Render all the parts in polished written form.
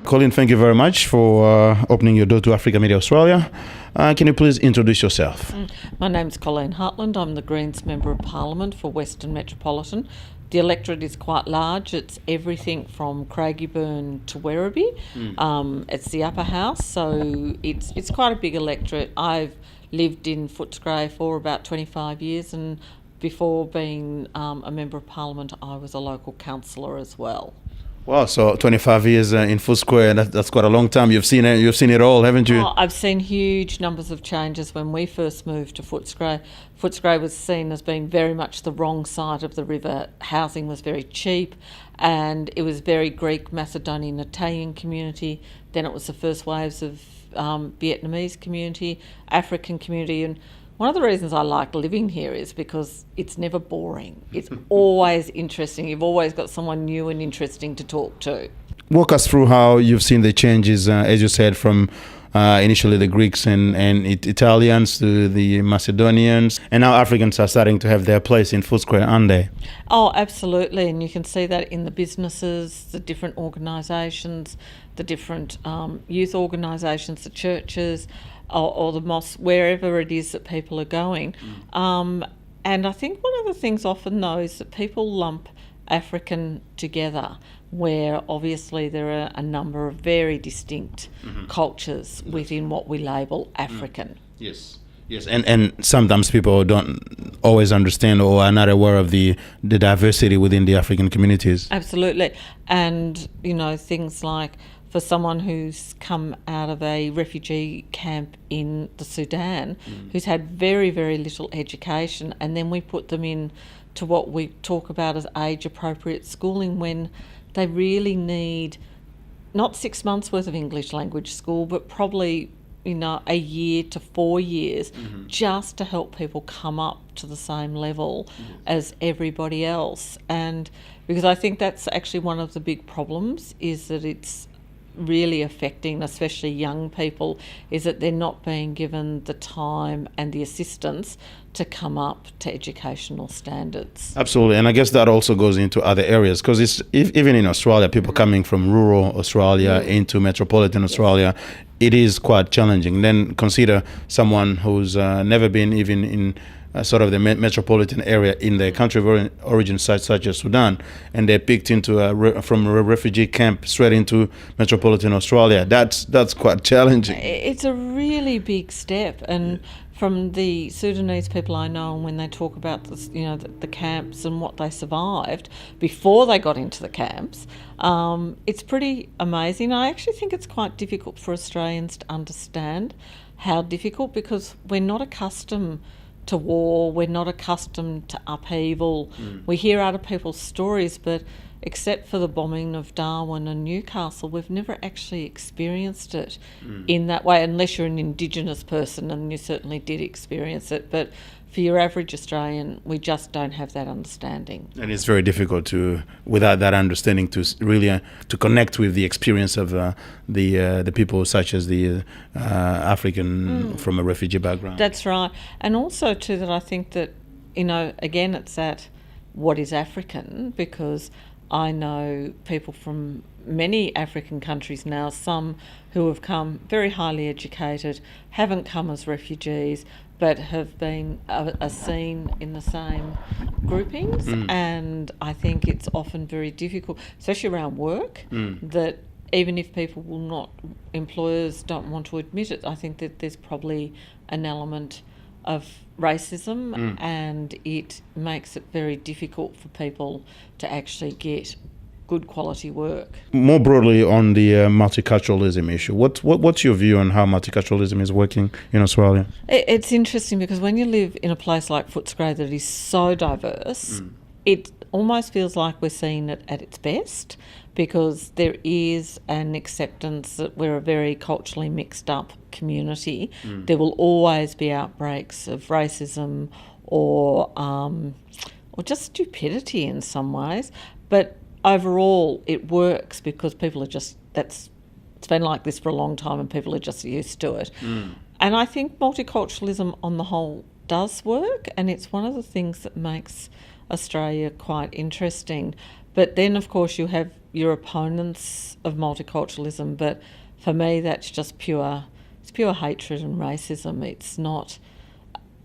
Colleen, thank you very much for opening your door to Africa Media Australia. Can you please introduce yourself? My name's Colleen Hartland. I'm the Greens Member of Parliament for Western Metropolitan. The electorate is quite large. It's everything from Craigieburn to Werribee. It's the upper house, so it's quite a big electorate. I've lived in Footscray for about 25 years, and before being a Member of Parliament, I was a local councillor as well. Wow, so 25 years in Footscray, that's quite a long time. You've seen it all, haven't you? Oh, I've seen huge numbers of changes. When we first moved to Footscray, Footscray was seen as being very much the wrong side of the river. Housing was very cheap, and it was very Greek, Macedonian, Italian community. Then it was the first waves of Vietnamese community, African community, and one of the reasons I like living here is because it's never boring. It's always interesting. You've always got someone new and interesting to talk to. Walk us through how you've seen the changes, as you said, from initially the Greeks and Italians to the Macedonians, and now Africans are starting to have their place in Footscray, aren't they? Oh, absolutely, and you can see that in the businesses, the different organisations, the different youth organisations, the churches, or the mosque, wherever it is that people are going. And I think one of the things often, though, is that people lump African together, where obviously there are a number of very distinct cultures within what we label African. Yes, and sometimes people don't always understand or are not aware of the diversity within the African communities. Absolutely, and things like, for someone who's come out of a refugee camp in the Sudan, who's had very, very little education, and then we put them in to what we talk about as age-appropriate schooling, when they really need not 6 months worth of English language school, but probably a year to 4 years, just to help people come up to the same level as everybody else. And because I think that's actually one of the big problems, is that it's really affecting especially young people, is that they're not being given the time and the assistance to come up to educational standards. Absolutely, and I guess that also goes into other areas, because even in Australia, people coming from rural Australia into metropolitan Australia, it is quite challenging. Then consider someone who's never been even in sort of the metropolitan area in their country of origin, such as Sudan, and they're picked into from a refugee camp straight into metropolitan Australia. That's quite challenging. It's a really big step, and from the Sudanese people I know, and when they talk about this, the camps and what they survived before they got into the camps, it's pretty amazing. I actually think it's quite difficult for Australians to understand how difficult, because we're not accustomed to war, we're not accustomed to upheaval. We hear other people's stories, but except for the bombing of Darwin and Newcastle, we've never actually experienced it in that way, unless you're an Indigenous person, and you certainly did experience it. But for your average Australian, we just don't have that understanding. And it's very difficult without that understanding, to really to connect with the experience of the people such as the African from a refugee background. That's right. And also too, that I think that, again, it's that what is African, because I know people from many African countries now, some who have come very highly educated, haven't come as refugees, but have been are seen in the same groupings. And I think it's often very difficult, especially around work, that even if employers don't want to admit it, I think that there's probably an element of racism, and it makes it very difficult for people to actually get good quality work. More broadly on the multiculturalism issue, what's your view on how multiculturalism is working in Australia? It's interesting, because when you live in a place like Footscray that is so diverse, it almost feels like we're seeing it at its best, because there is an acceptance that we're a very culturally mixed up community. There will always be outbreaks of racism or just stupidity in some ways, but overall it works because people are it's been like this for a long time and people are just used to it. And I think multiculturalism on the whole does work, and it's one of the things that makes Australia quite interesting. But then, of course, you have your opponents of multiculturalism, but for me that's just it's pure hatred and racism. It's not,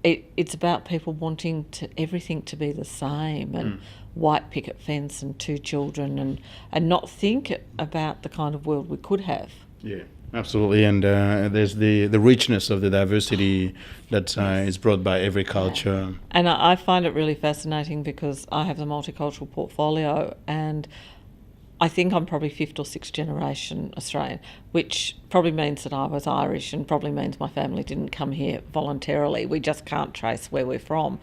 it's about people wanting everything to be the same, and white picket fence and 2 children, and not think about the kind of world we could have. Yeah, absolutely. And there's the richness of the diversity that is brought by every culture. And I find it really fascinating because I have the multicultural portfolio, and I think I'm probably 5th or 6th generation Australian, which probably means that I was Irish, and probably means my family didn't come here voluntarily. We just can't trace where we're from.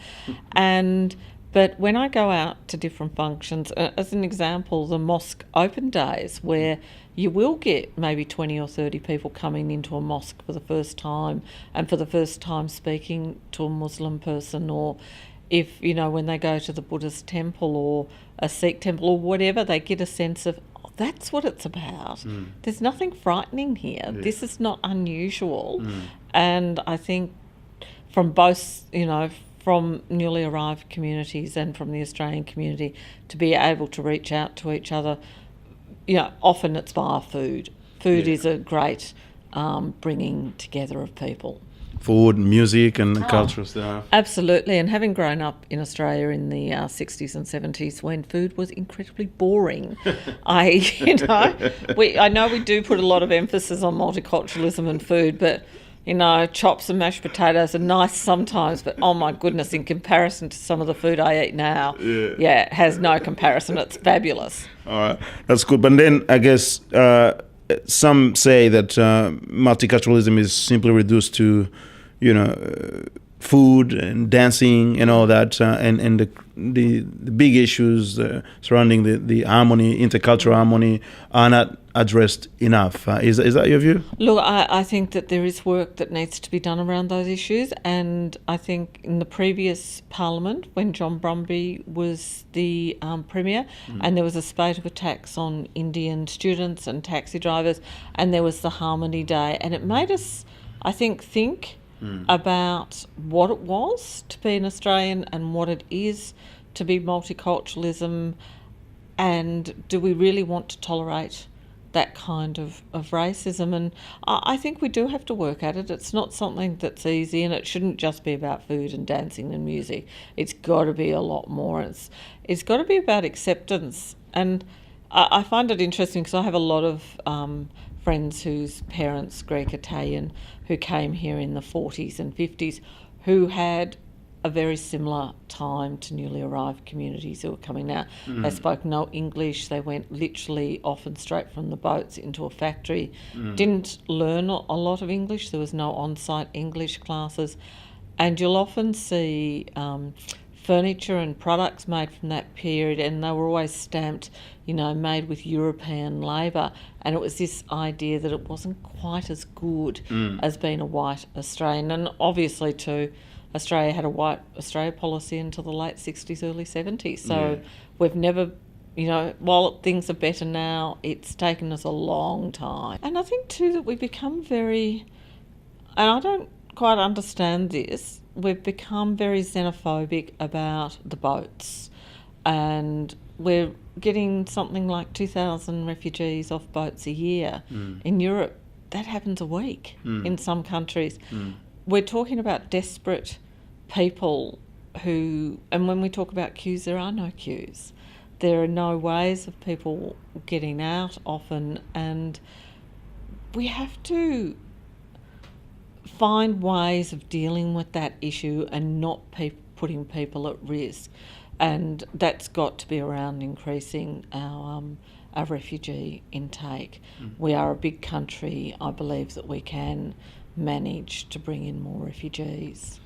But when I go out to different functions, as an example, the mosque open days, where you will get maybe 20 or 30 people coming into a mosque for the first time, and for the first time speaking to a Muslim person, or if, when they go to the Buddhist temple or a Sikh temple or whatever, they get a sense of, oh, that's what it's about. There's nothing frightening here. Yeah. This is not unusual. And I think from both, from newly arrived communities and from the Australian community, to be able to reach out to each other, often it's via food. Food is a great bringing together of people. Food, music, and cultural stuff. Absolutely, and having grown up in Australia in the 60s and 70s when food was incredibly boring, I know we do put a lot of emphasis on multiculturalism and food, but chops and mashed potatoes are nice sometimes, but oh my goodness, in comparison to some of the food I eat now, it has no comparison. It's fabulous. All right, that's good. But then I guess some say that multiculturalism is simply reduced to, food and dancing and all that, and the big issues surrounding the harmony, intercultural harmony, are not addressed enough. Is that your view? Look, I think that there is work that needs to be done around those issues, and I think in the previous parliament, when John Brumby was the Premier, and there was a spate of attacks on Indian students and taxi drivers, and there was the Harmony Day, and it made us, I think about what it was to be an Australian and what it is to be multiculturalism, and do we really want to tolerate that kind of racism? And I think we do have to work at it. It's not something that's easy, and it shouldn't just be about food and dancing and music. It's got to be a lot more. It's got to be about acceptance. And I find it interesting because I have a lot of friends whose parents, Greek Italian, who came here in the 40s and 50s, who had a very similar time to newly arrived communities who were coming now. They spoke no English. They went literally often straight from the boats into a factory. Didn't learn a lot of English. There was no on-site English classes. And you'll often see furniture and products made from that period, and they were always stamped, made with European labour. And it was this idea that it wasn't quite as good as being a white Australian. And obviously too, Australia had a white Australia policy until the late 60s, early 70s. So we've never, while things are better now, it's taken us a long time. And I think too that we become very, and I don't quite understand this, we've become very xenophobic about the boats. And we're getting something like 2,000 refugees off boats a year. In Europe, that happens a week in some countries. We're talking about desperate people who, and when we talk about queues, there are no queues. There are no ways of people getting out often, and we have to find ways of dealing with that issue and not putting people at risk. And that's got to be around increasing our refugee intake. We are a big country. I believe that we can manage to bring in more refugees.